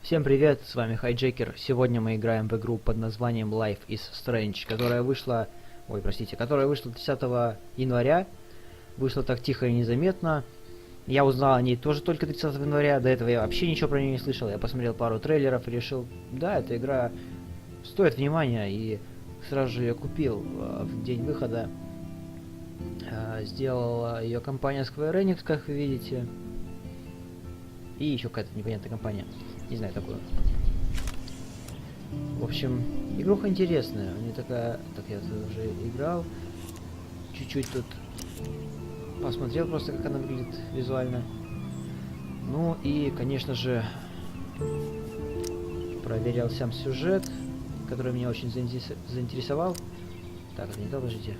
Всем привет, с вами Хайджекер. Сегодня мы играем в игру под названием Life is Strange, которая вышла 30 января. Вышла так тихо и незаметно. Я узнал о ней тоже только 30 января, до этого я вообще ничего про нее не слышал. Я посмотрел пару трейлеров и решил, да, эта игра стоит внимания, и сразу же ее купил в день выхода. Сделала ее компания Square Enix, как вы видите. И еще какая-то непонятная компания. Не знаю такую. В общем, игруха интересная. Мне такая... Так, я уже играл. Чуть-чуть тут посмотрел просто, как она выглядит визуально. Ну и, конечно же, проверял сам сюжет, который меня очень заинтересовал. Так, это не то, подождите.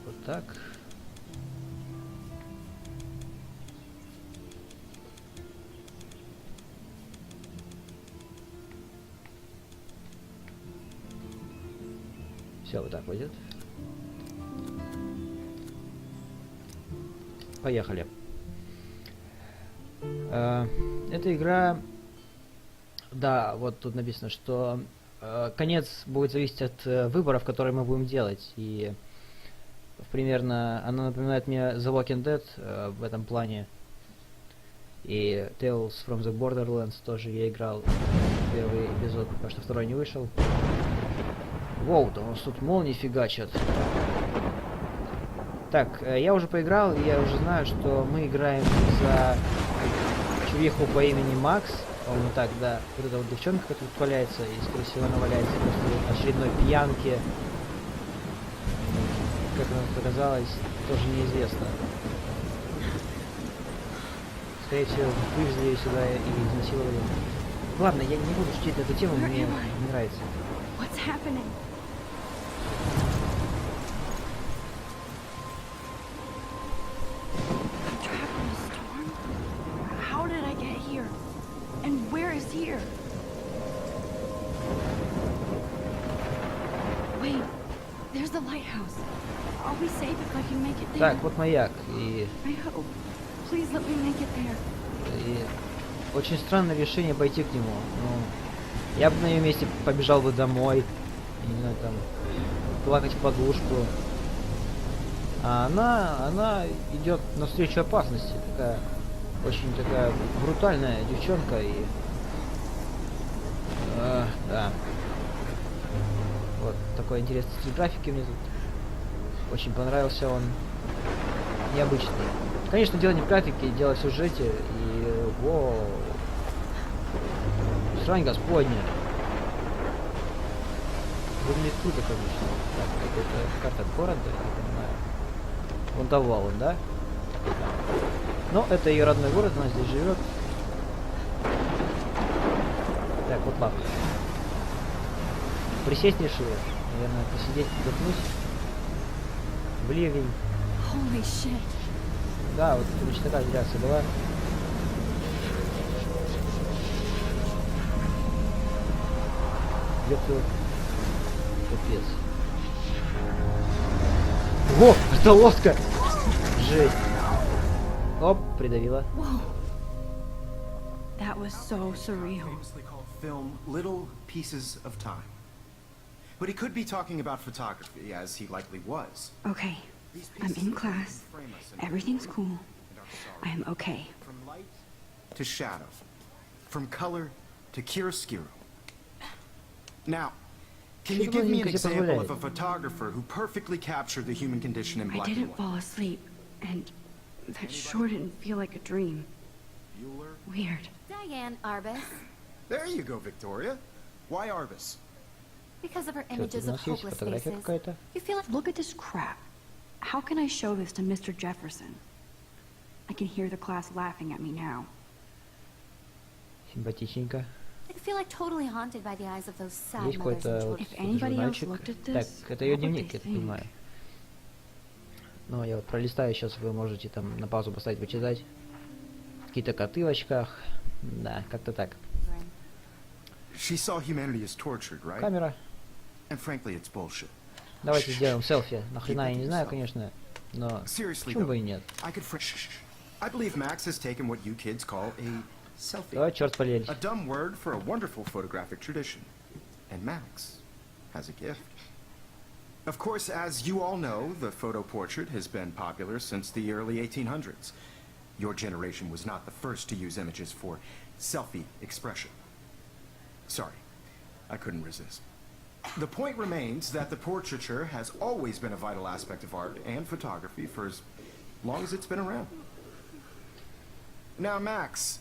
Вот так. Все, вот так пойдет. Поехали. Эта игра... Да, вот тут написано, что конец будет зависеть от выборов, которые мы будем делать. И примерно она напоминает мне The Walking Dead в этом плане. И Tales from the Borderlands тоже я играл. Первый эпизод, пока что второй не вышел. Воу, да у нас тут молнии фигачат. Так, я уже поиграл, и я уже знаю, что мы играем за чувиху по имени Макс. По-моему, так, да. Вот эта вот девчонка, которая тут валяется, и, скорее всего, она валяется после очередной пьянки. Как она показалось, тоже неизвестно. Скорее всего, вывезли ее сюда и изнасиловали. Ладно, я не буду шутить на эту тему, мне не нравится. What's happening? I'm trapped in a storm? How did I get here? And where is here? Wait, there's the lighthouse. Are we safe if I can make it there? Так, вот маяк, и... I hope. Please let me make it there. И очень странное решение пойти к нему. Ну, я бы на ее месте побежал бы домой. Не знаю, там, плакать в подушку. А она идет навстречу опасности. Такая, очень такая брутальная девчонка. И... да. Вот такой интересный стиль графики мне тут. Очень понравился он. Необычный. Конечно, дело не в графике, дело в сюжете. И... Воу. Срань господня. Выглядит круто, конечно. Так, это карта города, я понимаю. Вон давал он, да? Но это ее родной город, она здесь живет. Так, вот лапа. Присесть решила. Наверное, посидеть, вдохнуть. В ливень. Holy shit. Да, вот точно такая же реакция была. Где-то... Капец. О, это лодка! Жесть. Оп, придавила. Whoa. That was so surreal. Famously called film Little Pieces of Time. But he could be talking about photography, as he likely was. Okay, I'm in class. Everything's cool. I am okay. From light to shadow. From color to chiaroscuro. Now, can you give me an example of a photographer who perfectly captured the human condition in I black and didn't white? fall asleep, and that sure didn't feel like a dream. Bueller? Weird. Diane Arbus, There you go, Victoria. Why Arbus? because of her Что, images у of нас есть hopeless фотография faces. какая-то? You feel like Look at this crap. How can I show this to Mr. Jefferson? I can hear the class laughing at me now. Симпатичненько. totally haunted by the eyes of those sad Есть mothers and какой-то вот children. If anybody else журнальчик. looked at Так, this, это ее what would дневник, they я так think? понимаю. Ну, я вот пролистаю, сейчас вы можете там на паузу поставить, почитать. Какие-то коты в очках. Да, как-то так. She saw humanity as tortured, right? Камера. And frankly, it's bullshit. Давайте сделаем селфи. Нахрена, я не знаю, конечно. Но Seriously, почему бы и though, нет? I could I believe Max has taken what you kids call a selfie. О, черт полезли. A dumb word for a wonderful photographic tradition. And Max has a gift. Of course, as you all know, the photo portrait has been popular since the early 1800s. Your generation was not the first to use images for selfie expression. Sorry, I couldn't resist. The point remains that the portraiture has always been a vital aspect of art and photography for as long as it's been around. Now, Max,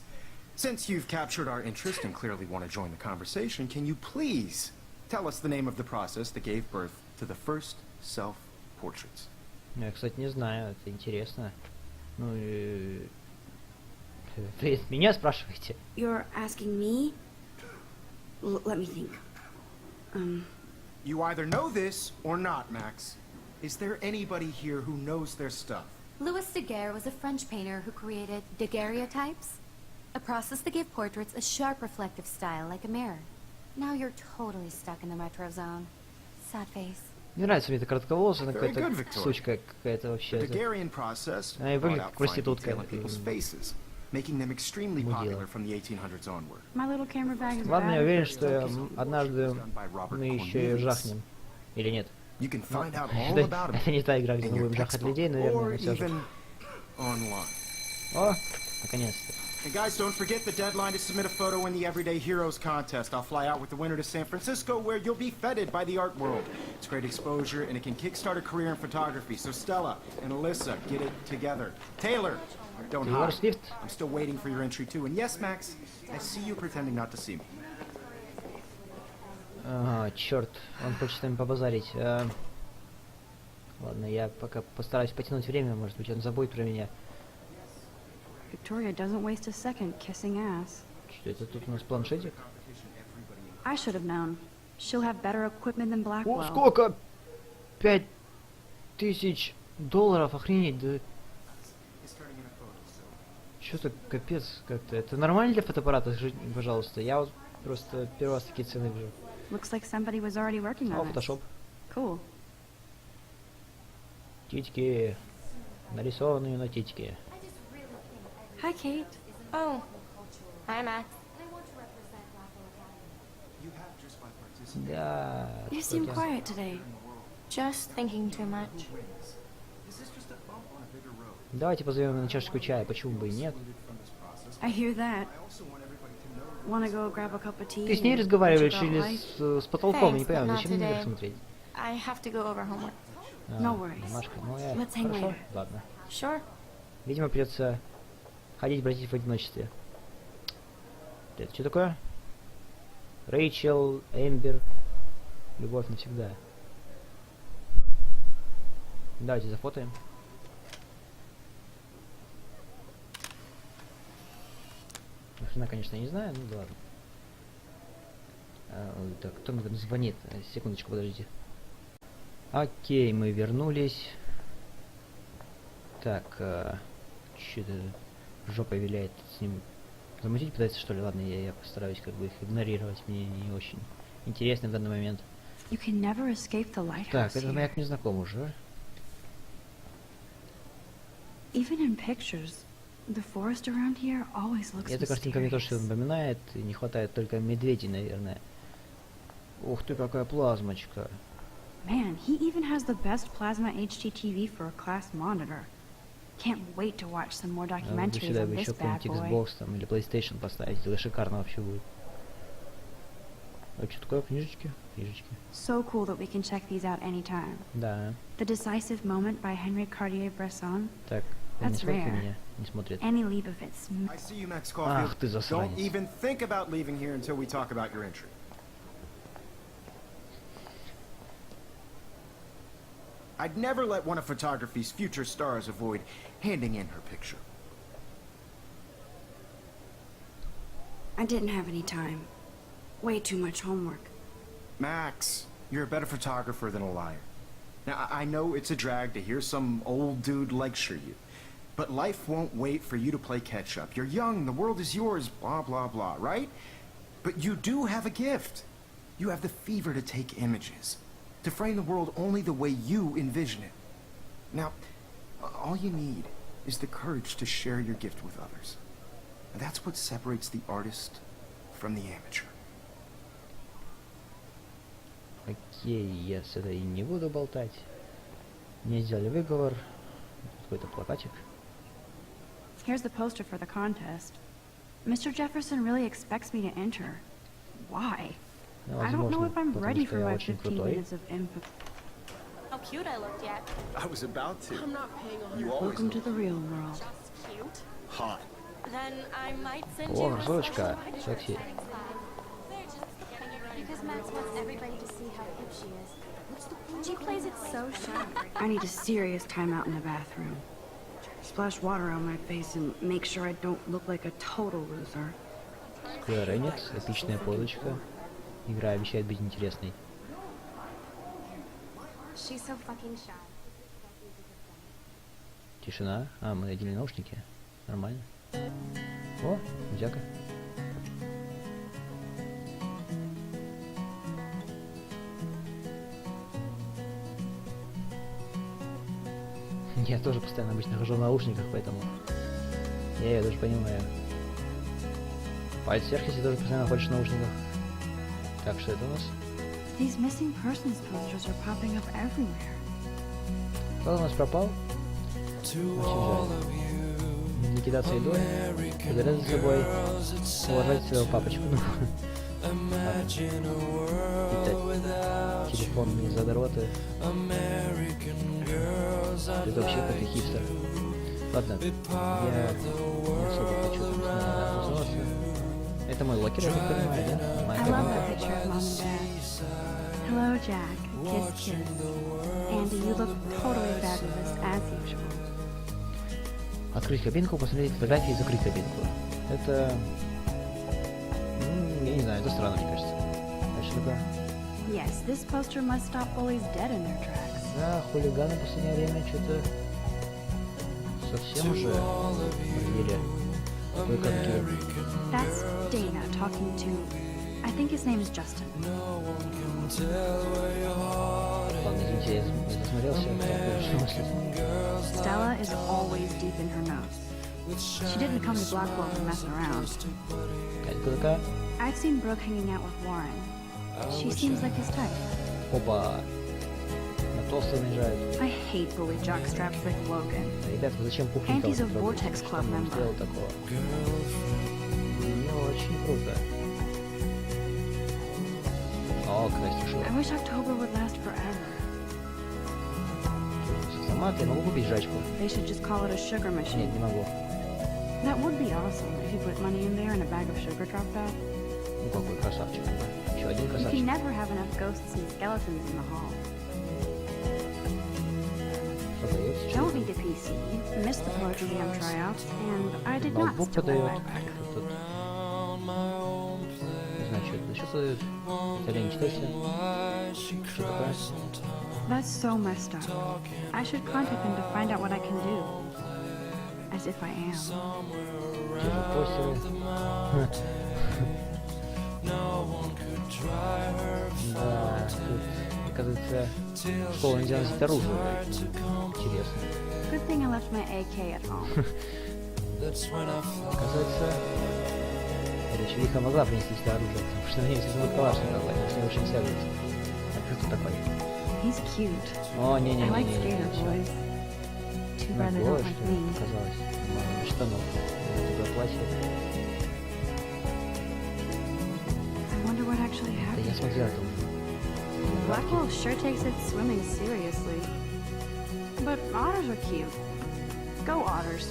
since you've captured our interest and clearly want to join the conversation, can you please tell us the name of the process that gave birth to the first self-portraits? Я, кстати, не знаю, это интересно. Ну, вы меня спрашиваете? You're asking me? Let me think. You either know this or not, Max. Is there anybody here who knows their stuff? Louis Daguerre was a French painter who created daguerreotypes, a process that gave portraits a sharp reflective style like a mirror. Now you're totally stuck in the retro zone. Sad face. Не нравится мне эта коротковолосая, она Very какая-то good, Victoria. сучка какая-то The вообще. Daguerrean process Она и brought выглядит out как fine проститутка. detail in people's faces, making them extremely popular from the 1800s onward. My little camera bag is Ладно, я bad. уверен, что однажды мы еще и жахнем. Или нет? You can find out all Это, about это it не та игра, где in мы your будем жахать textbook людей, наверное, or но все же. even online. О, наконец-то. And guys, don't forget the deadline to submit a photo in the Everyday Heroes contest. I'll fly out with the winner to San Francisco, where you'll be feted by the art world. It's great exposure, and it can kickstart a career in photography. So Stella and Alyssa, get it together. Taylor, don't Taylor hide. Swift. I'm still waiting for your entry too. And yes, Max, I see you pretending not to see me. Ага, черт, он хочет с нами побазарить. Ладно, я пока постараюсь потянуть время, может быть, он забудет про меня. Victoria doesn't waste a second kissing ass. Что это тут у нас планшетик? I should have known. She'll have better equipment than О, Blackwell. сколько? 5000 долларов, охренеть, да. Что-то капец как-то. Это нормально для фотоаппарата, скажите, пожалуйста. Я вот просто первый раз такие цены вижу. Looks like somebody was already working О, on it. фотошоп. Cool. Титьки. Нарисованные на титьки. Hi, Kate. Oh, hi, Max. Да. You seem quiet today. Just thinking too much. Давайте позовем на чашечку чая, почему бы и нет. I hear that. Wanna go grab a cup of tea? Ты с ней and разговариваешь watch about или life? с потолком? Я не Thanks, but понимаю, not зачем мне today. так смотреть? I have to go over homework. No worries. Машка, ну я... Let's hang Хорошо, later. ладно. Sure. Видимо, придется ходить бродить в одиночестве. Это что такое? Рэйчел, Эмбер. Любовь навсегда. Давайте зафотаем. Нахрена, конечно, я не знаю, ну да ладно. Так, кто мне там звонит? Секундочку, подождите. Окей, мы вернулись. Так, что-то жопой виляет с ним. Замутить пытается, что ли? Ладно, я постараюсь как бы их игнорировать. Мне не очень интересно в данный момент. You can never escape the lighthouse Так, этот here. маяк мне знаком уже. Even in pictures, the forest around here always looks Эта картинка мне тоже mysterious. что-то напоминает. И не хватает только медведей, наверное. Ух ты, какая плазмочка. Man, he even has the best plasma HDTV for a class monitor. Can't wait to watch some more documentaries Сюда on бы this еще bad какой-нибудь boy. Xbox там или PlayStation поставить. Это шикарно вообще будет. А что такое? Книжечки? Книжечки. So cool that we can check these out anytime. Да. The Decisive Moment by Henry Cartier-Bresson. Так, вы не That's смотрите rare. меня? Не смотрит. Any leap of it. I see you, Max Ах Caulfield. ты засранец. Don't even think about leaving here until we talk about your entry. I'd never let one of photography's future stars avoid handing in her picture. I didn't have any time. Way too much homework. Max, you're a better photographer than a liar. Now, I know it's a drag to hear some old dude lecture you, but life won't wait for you to play catch-up. You're young, the world is yours, blah, blah, blah, right? But you do have a gift. You have the fever to take images, to frame the world only the way you envision it. Now, all you need is the courage to share your gift with others. That's what separates the artist from the amateur. Окей, я с этой не буду болтать. Мне сделали выговор. Какой-то плакатик. Here's the poster for the contest. Mr. Jefferson really expects me to enter. Why? I don't know if I'm ready for my 15 minutes of input. How cute I looked yet. I was about to. I'm not paying on You always Welcome to the real world. just cute. hot. Then I might send О, you a красоточка. special Секси. They're just getting it ready. Because Max wants everybody to see how hip she is. What's the point? She plays it so shy. I need a serious timeout in the bathroom. Splash water on my face and make sure I don't look like a total loser. Скверенец, эпичная позочка. Игра обещает быть интересной. She's so fucking shy. Тишина. А, мы надели наушники. Нормально. О, музяка. Я тоже постоянно обычно хожу в наушниках, поэтому я ее даже понимаю. Пальцы вверх, если тоже постоянно ходишь в наушниках. Так, что это у нас? These missing persons posters are popping up everywhere. Кто у нас пропал? Очень жаль. Не кидаться едой, убирать за собой, уважать своего папочку. Питать телефонные задроты. Это вообще какой-то хипстер. Ладно, я не особо хочу там снова тусоваться. Это мой локер, я так понимаю, да? Моя I love that кабинка. picture of Mom and Dad. Hello, Jack. Kiss, kiss. Andy, you look totally fabulous, as usual. Открыть кабинку, посмотреть фотографии и закрыть кабинку. Это... я не знаю, это странно, мне кажется. Это что такое? Yes, this poster must stop bullies dead in their tracks. Да, хулиганы в последнее время что-то совсем уже подвели кое-какие. That's Dana talking to... I think his name is Justin. Ладно, извините, я засмотрелся, я мыслить. Stella is always deep in her nose. She didn't come to Blackwell to mess around. Катька такая. I've seen Brooke hanging out with Warren. She seems like his type. Опа. На толстого наезжают. I hate bully jockstraps like Logan. Ребятка, зачем пухленького Andy's a трогать? Vortex Что Club он member. сделал такого? Не очень круто. О, какая страшила. I wish October would last forever. Сама-то я могу купить жрачку? They should just call it a sugar Нет, machine. не могу. That would be awesome if you put money in there and a bag of sugar dropped out. Ну какой красавчик. Еще один You can красавчик. never have enough ghosts and skeletons in the hall. Продается Don't что-то. need a PC. Missed the poetry jam tryouts, and I did not Ноутбук steal my подает. backpack. Тут. Не знаю, что это. Что дают? Хотя не читайте. Что такое? That's so messed up. I should contact them to find out what I can do. As if I am. Те же постеры. Да, тут, оказывается, школу нельзя носить оружие. Интересно. Good thing I left my AK at home. Оказывается, речевиха могла принести сюда оружие, потому что на ней всегда калашников, они с ней очень связываются. А кто такой? He's cute. О, I like не-не-не-не. skater boys. Too bad they Наглое, don't like что ли, me. оказалось. Что ну? Такое платье. I wonder what actually Да я happened. смотрел это уже. Blackwell sure takes its swimming seriously. But otters are cute. Go otters.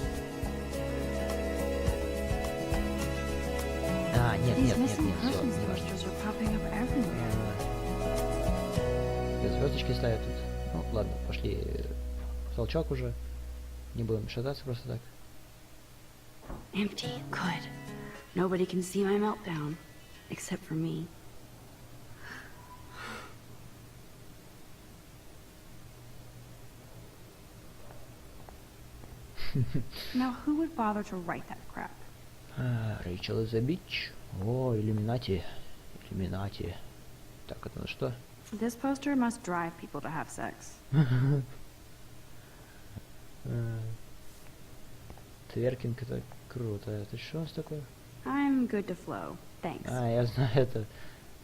А, нет, These нет, нет, missing нет, все, persons не важно. posters are popping up everywhere. Звездочки ставят тут. Ну, ладно, пошли в толчок уже. Не будем шататься просто так. Empty. Good. Nobody can see my meltdown. Except for me. Now, who would bother to write that crap? Рэйчел is a bitch. О, иллюминати. Иллюминати. Так, это на что? This poster must drive people to have sex. Тверкинг это круто. Это что у нас такое? I'm good to flow. Thanks. А, я знаю, это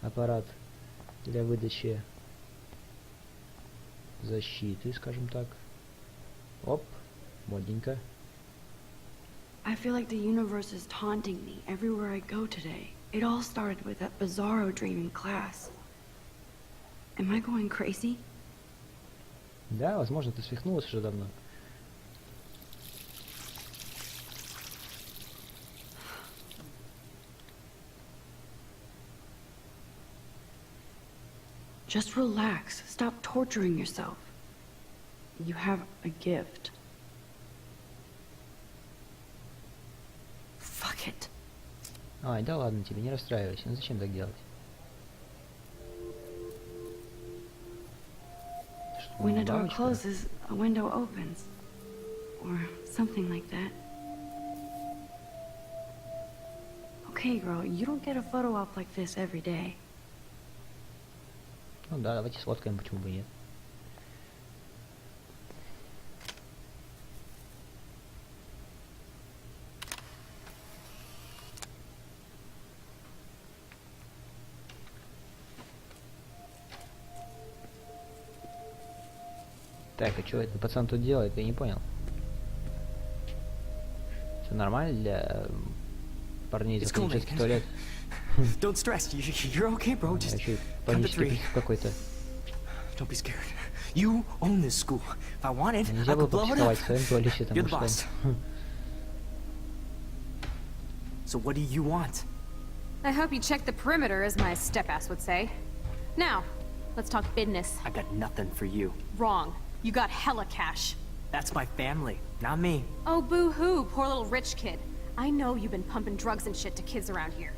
аппарат для выдачи защиты, скажем так. Оп, модненько. I feel like the universe is taunting me everywhere I go today. It all started with that bizarro dream in class. Am I going crazy? Да, возможно, ты свихнулась уже давно. Just relax. Stop torturing yourself. You have a gift. Fuck it. Ай, да ладно тебе, не расстраивайся. Ну зачем так делать? When a door closes, a window opens. Or something like that. Okay, girl, you don't get a photo op like this every day. Ну да, давайте сфоткаем, почему бы нет. Так, а что этот пацан тут делает? Я не понял. Все нормально для парней из студенческих туалет? Don't stress. You're okay, bro. Just Еще count to панический three. приступ какой-то. Don't be scared. You own this school. If I wanted, I Нельзя было could blow it попсиховать up. в своем туалете, You're потому the что... boss. So what do you want? I hope you checked the perimeter, as my step-ass would say. Now, let's talk business. I got nothing for you. Wrong. You got hella cash. That's my family, not me. Oh, boo-hoo, poor little rich kid. I know you've been pumping drugs and shit to kids around here.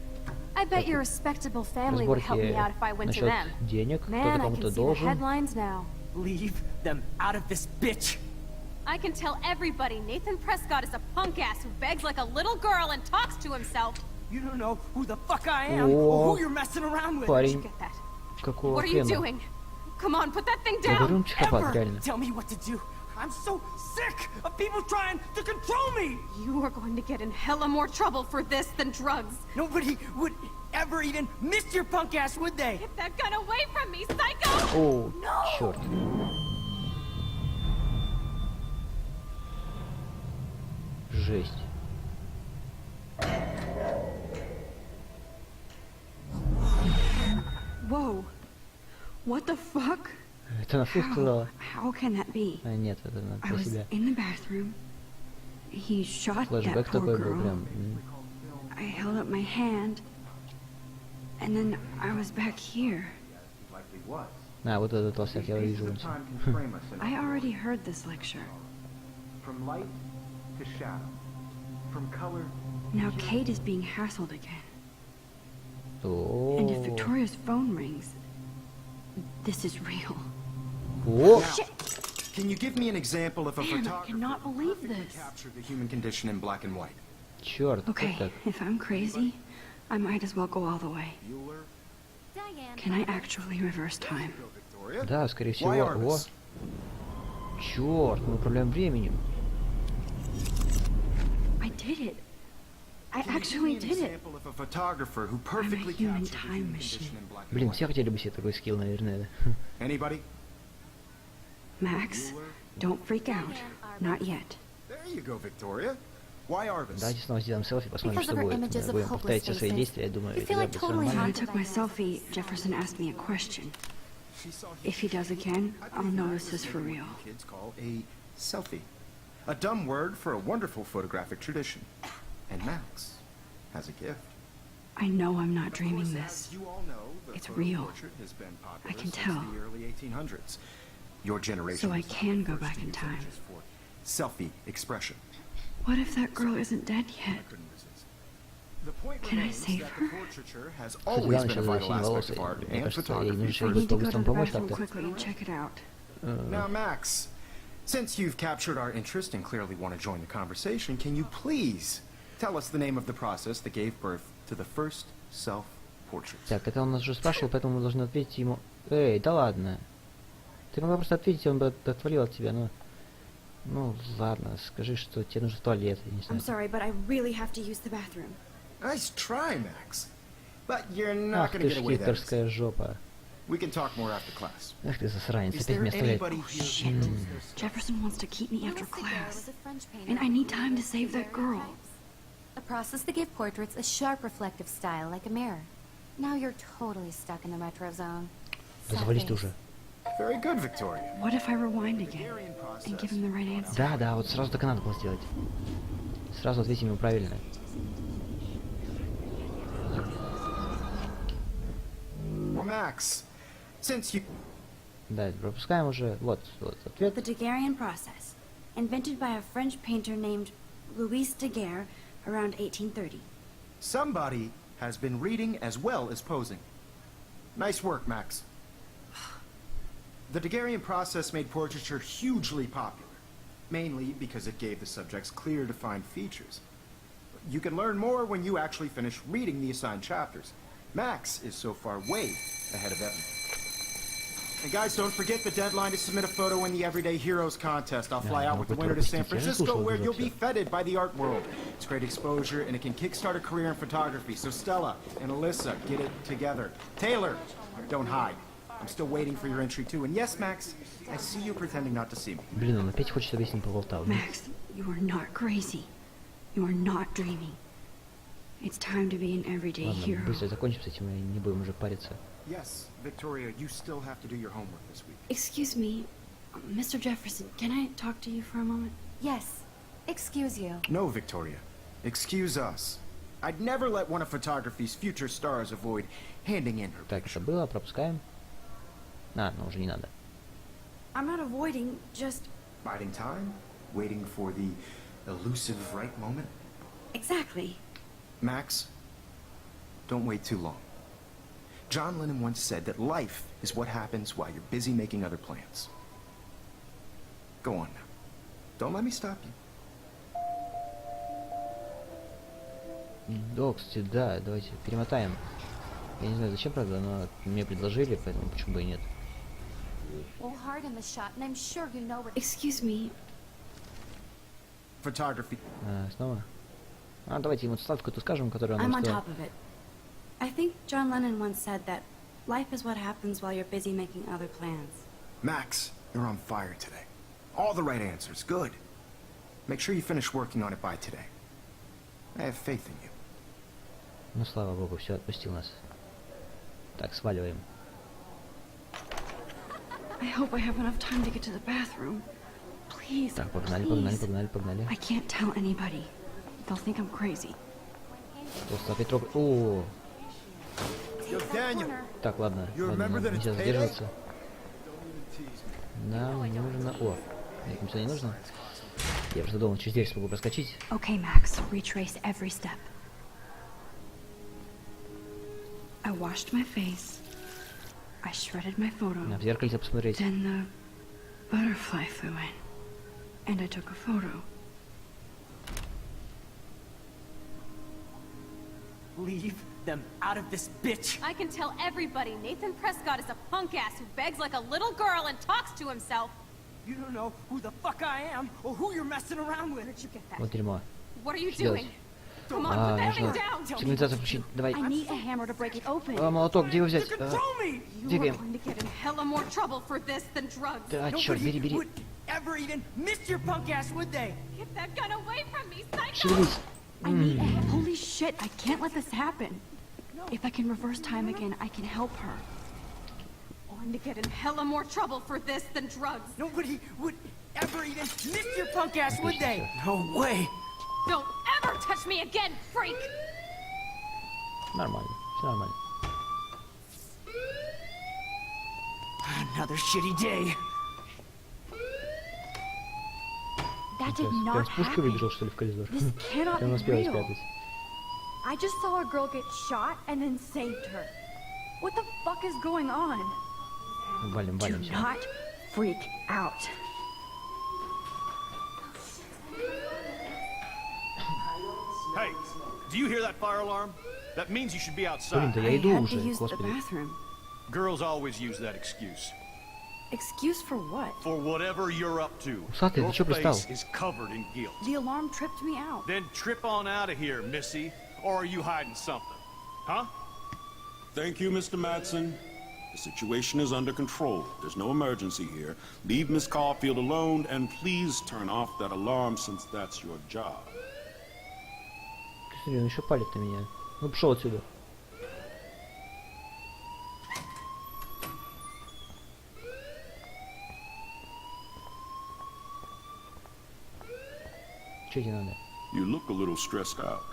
I bet your respectable family would help me out if I went to насчет them. денег, Man, кто-то I кому-то can see the должен. headlines now. Leave them out of this bitch. I can tell everybody Nathan Prescott is a punk ass who begs like a little girl and talks to himself. You don't know who the fuck I am О, or who you're messing around with. парень, Get that. какого What are you хрена? doing? Come on, put that thing Я говорю, он down. психопат, Ever реально. tell me what to do. I'm so sick of people trying to control me. You are going to get in hella more trouble for this than drugs. Nobody would ever even miss your punk ass, would they? Get that gun away from me, psycho! О, черт. Жесть. Whoa. What the fuck? Это на слух сказала? How can that be? А, нет, это на I про was себя. in the bathroom. He shot that Флэшбэк poor такой был girl. прям. I held up my hand. And then I was back here. Likely was. А, вот этот толстяк, я вижу. Spaces of time can frame us in I already heard this lecture. from light to shadow, from color. Now Kate is being hassled again. О, And if Victoria's phone rings, this is real. О, Can you give me an example of a Man, I photographer cannot who believe perfectly this. captured the human condition in black and white? черт, как Okay, так? if I'm crazy, I might as well go all the way. Bueller? Diane. Can I actually reverse time? Go, Victoria. Да, скорее всего. Why О, Arvis? черт, мы управляем временем. I did it. I Can you give actually me an did it. example of a photographer who perfectly human captured the time human machine. condition in black and Блин, white? все хотели бы себе такой скилл, наверное, да. Anybody? Max, don't freak out. Not yet. There you go, Victoria. Why Arvis? Давайте снова сделаем селфи, посмотрим, Because что of our будет. images of Будем hopeless повторять все свои faces. действия, я думаю, You это feel like будет totally нормально. When I took my selfie, Jefferson asked me a question. She saw If he does again, I'll know this is for real. kids call a selfie. A dumb word for a wonderful photographic tradition. And Max has a gift. I know I'm not Of dreaming course, this. as you all know, the It's photo real. portrait has been popular I can since tell. the early 1800s. Your generation So I was can the go first back to in use time. images for selfie expression. What if that girl isn't dead I yet? couldn't resist. The point Can I remains save that her? the portraiture has Кстати, always главное been a сейчас vital засинь aspect волосы. of art Мне and кажется, ей photography нужно for I ей need to go to быстрым the помочь bathroom как-то. quickly and check it out. Now, Max, since you've captured our interest and clearly want to join the conversation, can you please tell us the name of the process that gave birth to the first self-portrait? Так, это он нас уже спрашивал, поэтому мы должны ответить ему. Эй, да ладно. Ты могла просто ответить, он бы отвалил от тебя, но... Ну, ладно, скажи, что тебе нужен туалет, я не I'm знаю. sorry, but I really have to use the bathroom. Nice try, Max. But you're not Ах gonna ты get ж away that easy. хитрская жопа. We can talk more after class. Ах ты засранец, Is опять there меня оставляет. anybody here? Shit. Jefferson wants to keep me Louis after Daguerre class. was a French painter And I need who time to created save that girl. daguerreotypes, a process that gave portraits a sharp reflective style like a mirror. Now you're totally stuck in the retro zone. Да Sad завались ты face. уже. Very good, Victoria. What if I rewind again and give him the right answer? Да, да, вот сразу так и надо было сделать. Сразу ответь ему правильно. Max, since you... Да, пропускаем уже. Вот ответ. The Daguerrean process, invented by a French painter named Louis Daguerre around 1830. Somebody has been reading as well as posing. Nice work, Max. The Daguerrean process made portraiture hugely popular, mainly because it gave the subjects clear, defined features. You can learn more when you actually finish reading the assigned chapters. Max is so far way ahead of Evan. And guys, don't forget the deadline to submit a photo in the Everyday Heroes contest. I'll fly out with the winner to San Francisco, where you'll be feted by the art world. It's great exposure, and it can kickstart a career in photography. So Stella and Alyssa, get it together. Taylor, don't hide. I'm still waiting for your entry too. And yes, Max, I see you pretending not to see me. Блин, он опять хочет, чтобы я с ним поболтал. Max, you are not crazy. You are not dreaming. It's time to be an everyday Ладно, hero. быстро закончим с этим и не будем уже париться. Yes, Victoria, you still have to do your homework this week. Excuse me, Mr. Jefferson, can I talk to you for a moment? Yes. Excuse you. No, Victoria. Excuse us. I'd never let one of photography's future stars avoid handing in her Так, picture. это было, пропускаем. А, ну уже не надо. I'm not avoiding, just... Biding time? Waiting for the elusive right moment? Exactly. Max, don't wait too long. John Lennon once said that life is what happens while you're busy making other plans. Go on now. Don't let me stop you. Да, кстати, да, давайте перемотаем. Я не знаю зачем, правда, но мне предложили, поэтому почему бы и нет. Pull hard in the shot, and I'm sure you know what. Excuse me, Photography. Снова? А, давайте ему ставку эту скажем, которую он I'm on сказал. top of it. I think John Lennon once said that life is what happens while you're busy making other plans. Max, you're on fire today. All the right answers. Good. Make sure you finish working on it by today. I have faith in you. Ну, слава богу, все, отпустил нас. Так, сваливаем. I hope I have enough time to get to the bathroom. Please, Так, погнали, please. погнали, погнали, погнали. I can't tell anybody. They'll think I'm crazy. Просто опять трогать. О, Yo, Daniel. так, ладно, ладно, нельзя задерживаться. Нам нужно... О, им сюда не нужно? Я просто думал, через дверь смогу проскочить. Okay, Max, retrace every step. I washed my face. I shredded my photo. В зеркальце посмотреть. Then the butterfly flew in. And I took a photo. Leave them out of this bitch. I can tell everybody Nathan Prescott is a punk ass who begs like a little girl and talks to himself. You don't know who the fuck I am or who you're messing around with. Where'd you get that? Вот дерьмо. What are you Что делать? doing? Come on, put that thing нужно down. сигнализацию включить. Давай. I need a hammer to break it open. Молоток, где его взять? Control me. You are Двигаем. going to get in hella more trouble for this than drugs. Да, черт, бери, бери. would ever even miss your punk ass, would they? Get that gun away from me, psycho! Шевелись. I need a holy shit, I can't let this happen. If I can reverse time again, I can help her. Going to get in hella more trouble for this than drugs. Nobody would ever even miss your punk ass, would they? No way. Don't ever touch me again, freak! Нормально, все нормально. Another shitty day. That did Прям not с пушкой happen. выбежал, что ли, в коридор? This cannot Прям be успел real. спрятать. I just saw a girl get shot and then saved her. What the fuck is going on? Валим, Do валим все. not freak out. Hey, do you hear that fire alarm? That means you should be Блин, outside. да I я иду had уже, to use the господи. bathroom. Girls always use that excuse. Excuse for what? For whatever you're up to. Усатый, Your ты чё пристал? face is covered in guilt. The alarm tripped me out. Then trip on out of here, Missy. Or are you hiding something? Huh? Thank you, Mr. Madsen. The situation is under control. There's no emergency here. Leave Miss Caulfield alone, and please turn off that alarm since that's your job. Смотри, он еще палит на меня. Ну, пошел отсюда. Что тебе надо? You look a little stressed out.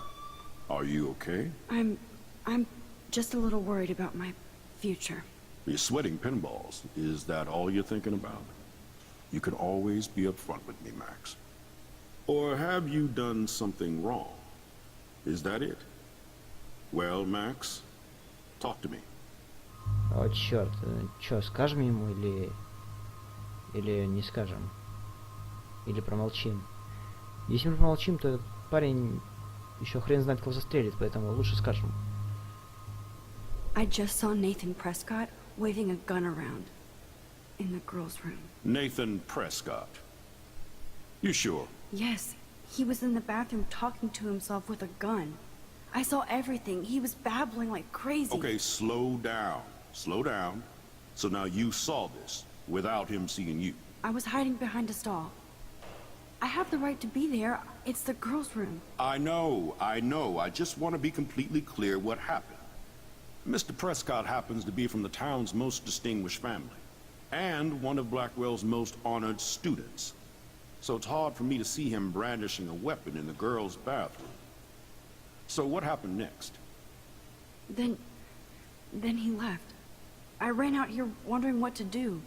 Are you okay? I'm just a little worried about my future. You're sweating pinballs. Is that all you're thinking about? You can always be upfront with me, Max. Or have you done something wrong? Is that it? Well, Max, talk to me. О, черт. Че, скажем ему или не скажем? Или промолчим? Если мы промолчим, то этот парень еще хрен знает, кого застрелит, поэтому лучше скажем. I just saw Nathan Prescott waving a gun around in the girls' room. Nathan Prescott. You sure? Yes, he was in the bathroom talking to himself with a gun. I saw everything. He was babbling like crazy. Okay, slow down. Slow down. So now you saw this without him seeing you. I was hiding behind a stall. I have the right to be there. It's the girls' room. I know. I just want to be completely clear what happened. Mr. Prescott happens to be from the town's most distinguished family, and one of Blackwell's most honored students. So it's hard for me to see him brandishing a weapon in the girls' bathroom. So what happened next? Then he left. I ran out here wondering what to do.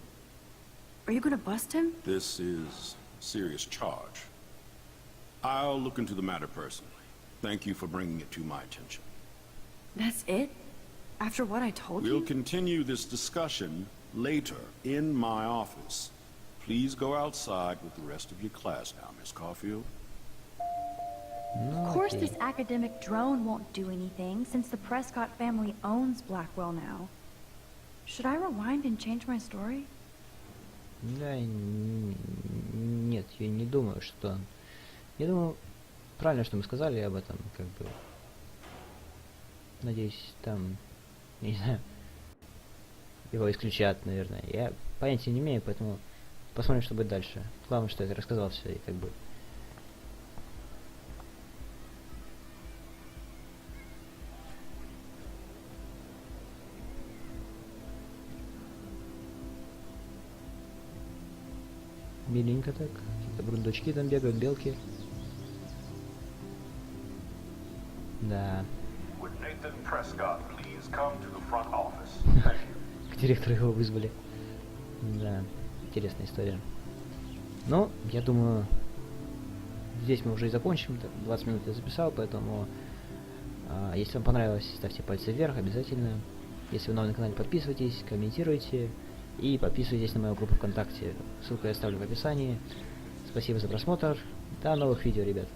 Are you gonna bust him? This is a serious charge. I'll look into the matter personally. Thank you for bringing it to my attention. That's it? After what I told you? We'll continue this discussion later in my office. Please go outside with the rest of your class now, Miss Caulfield. Of course this academic drone won't do anything, since the Prescott family owns Blackwell now. Should I rewind and change my story? Да, нет, я не думаю, что... Я думаю, правильно, что мы сказали об этом, как бы... Надеюсь, там... Я не знаю... Его исключат, наверное. Я понятия не имею, поэтому... Посмотрим, что будет дальше. Главное, что я рассказал все, и как бы... Миленько так. Какие-то бурундучки там бегают, белки. Да. К директору его вызвали. Да, интересная история. Ну, я думаю, здесь мы уже и закончим. 20 минут я записал, поэтому если вам понравилось, ставьте пальцы вверх обязательно. Если вы новый на канале, подписывайтесь, комментируйте. И подписывайтесь на мою группу ВКонтакте. Ссылку я оставлю в описании. Спасибо за просмотр. До новых видео, ребят.